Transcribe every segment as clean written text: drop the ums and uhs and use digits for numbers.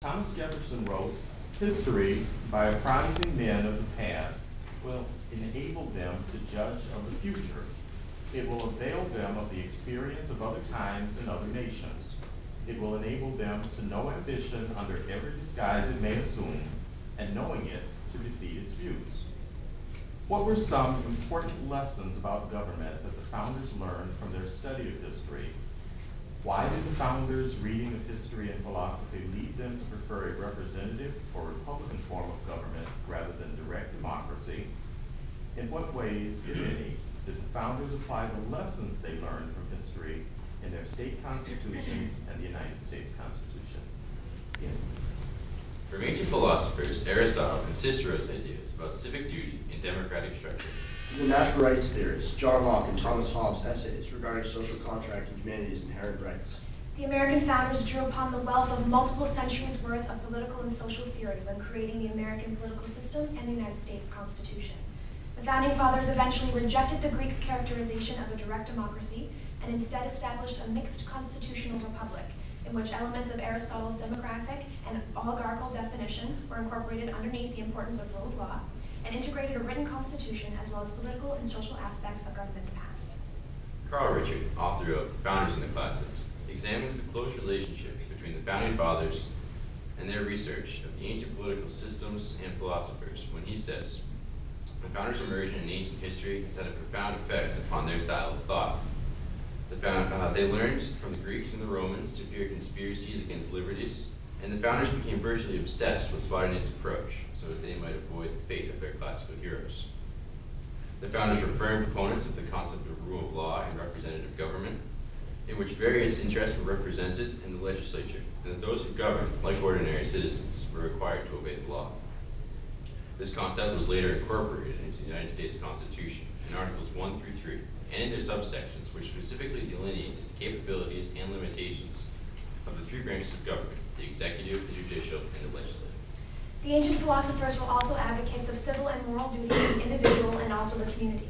Thomas Jefferson wrote, "History, by apprising men of the past, will enable them to judge of the future. It will avail them of the experience of other times and other nations. It will enable them to know ambition under every disguise it may assume, and knowing it, to defeat its views." What were some important lessons about government that the founders learned from their study of history? Why did the founders' reading of history and philosophy lead them to prefer a representative or republican form of government rather than direct democracy? In what ways, if any, did the founders apply the lessons they learned from history in their state constitutions and the United States Constitution? Ian. From ancient philosophers, Aristotle and Cicero's ideas about civic duty and democratic structure, to the natural rights theorists, John Locke and Thomas Hobbes' essays regarding social contract and humanity's inherent rights. The American founders drew upon the wealth of multiple centuries' worth of political and social theory when creating the American political system and the United States Constitution. The founding fathers eventually rejected the Greeks' characterization of a direct democracy and instead established a mixed constitutional republic in which elements of Aristotle's demographic and oligarchical definition were incorporated underneath the importance of rule of law, and integrated a written constitution as well as political and social aspects of government's past. Carl Richard, author of Founders and the Classics, examines the close relationship between the founding fathers and their research of the ancient political systems and philosophers when he says, "The founders' immersion in ancient history has had a profound effect upon their style of thought. They learned from the Greeks and the Romans to fear conspiracies against liberties, and the founders became virtually obsessed with spontaneous approach, so as they might avoid the fate of their classical heroes. The founders were firm proponents of the concept of rule of law and representative government, in which various interests were represented in the legislature, and that those who governed, like ordinary citizens, were required to obey the law. This concept was later incorporated into the United States Constitution in Articles 1 through 3, and in their subsections, which specifically delineate the capabilities and limitations of the three branches of government: the executive, the judicial, and the legislative." The ancient philosophers were also advocates of civil and moral duty to the individual and also the community.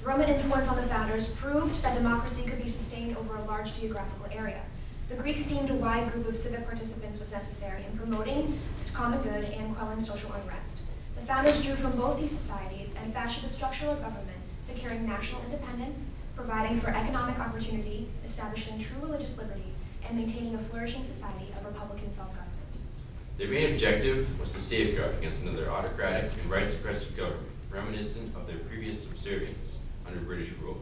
The Roman influence on the founders proved that democracy could be sustained over a large geographical area. The Greeks deemed a wide group of civic participants was necessary in promoting common good and quelling social unrest. The founders drew from both these societies and fashioned a structure of government securing national independence, providing for economic opportunity, establishing true religious liberty, and maintaining a flourishing society of republican self-government. Their main objective was to safeguard against another autocratic and right-suppressive government, reminiscent of their previous subservience under British rule,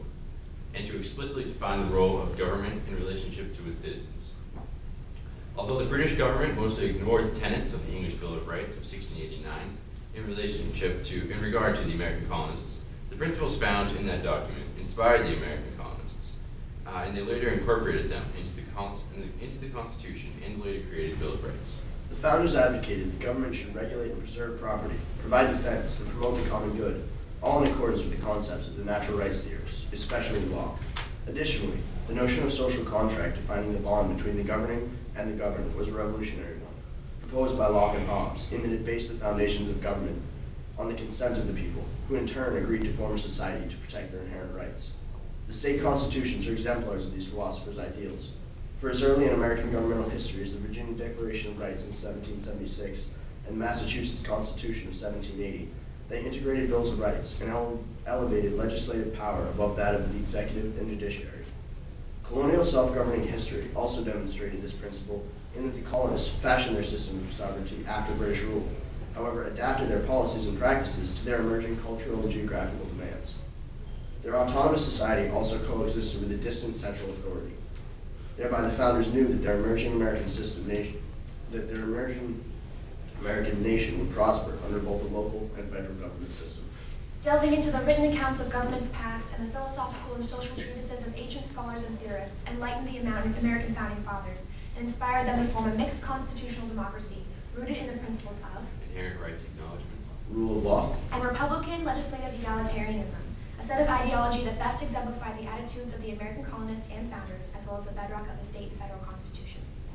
and to explicitly define the role of government in relationship to its citizens. Although the British government mostly ignored the tenets of the English Bill of Rights of 1689 in regard to the American colonists, the principles found in that document inspired the American colonists, and they later incorporated them into the Constitution and the later created Bill of Rights. The founders advocated the government should regulate and preserve property, provide defense, and promote the common good, all in accordance with the concepts of the natural rights theorists, especially Locke. Additionally, the notion of social contract defining the bond between the governing and the governed was a revolutionary one, proposed by Locke and Hobbes, in that it based the foundations of government on the consent of the people, who in turn agreed to form a society to protect their inherent rights. The state constitutions are exemplars of these philosophers' ideals. For as early in American governmental history as the Virginia Declaration of Rights in 1776 and the Massachusetts Constitution of 1780, they integrated bills of rights and elevated legislative power above that of the executive and judiciary. Colonial self-governing history also demonstrated this principle in that the colonists fashioned their system of sovereignty after British rule, however adapted their policies and practices to their emerging cultural and geographical demands. Their autonomous society also coexisted with a distant central authority. Thereby, the founders knew that their emerging American nation would prosper under both the local and federal government system. Delving into the written accounts of government's past and the philosophical and social treatises of ancient scholars and theorists enlightened the American founding fathers and inspired them to form a mixed constitutional democracy rooted in the principles of Inherent rights acknowledgement, Rule of law, and Republican legislative egalitarianism, a set of ideology that best exemplified the attitudes of the American colonists and founders, as well as the bedrock of the state and federal constitutions.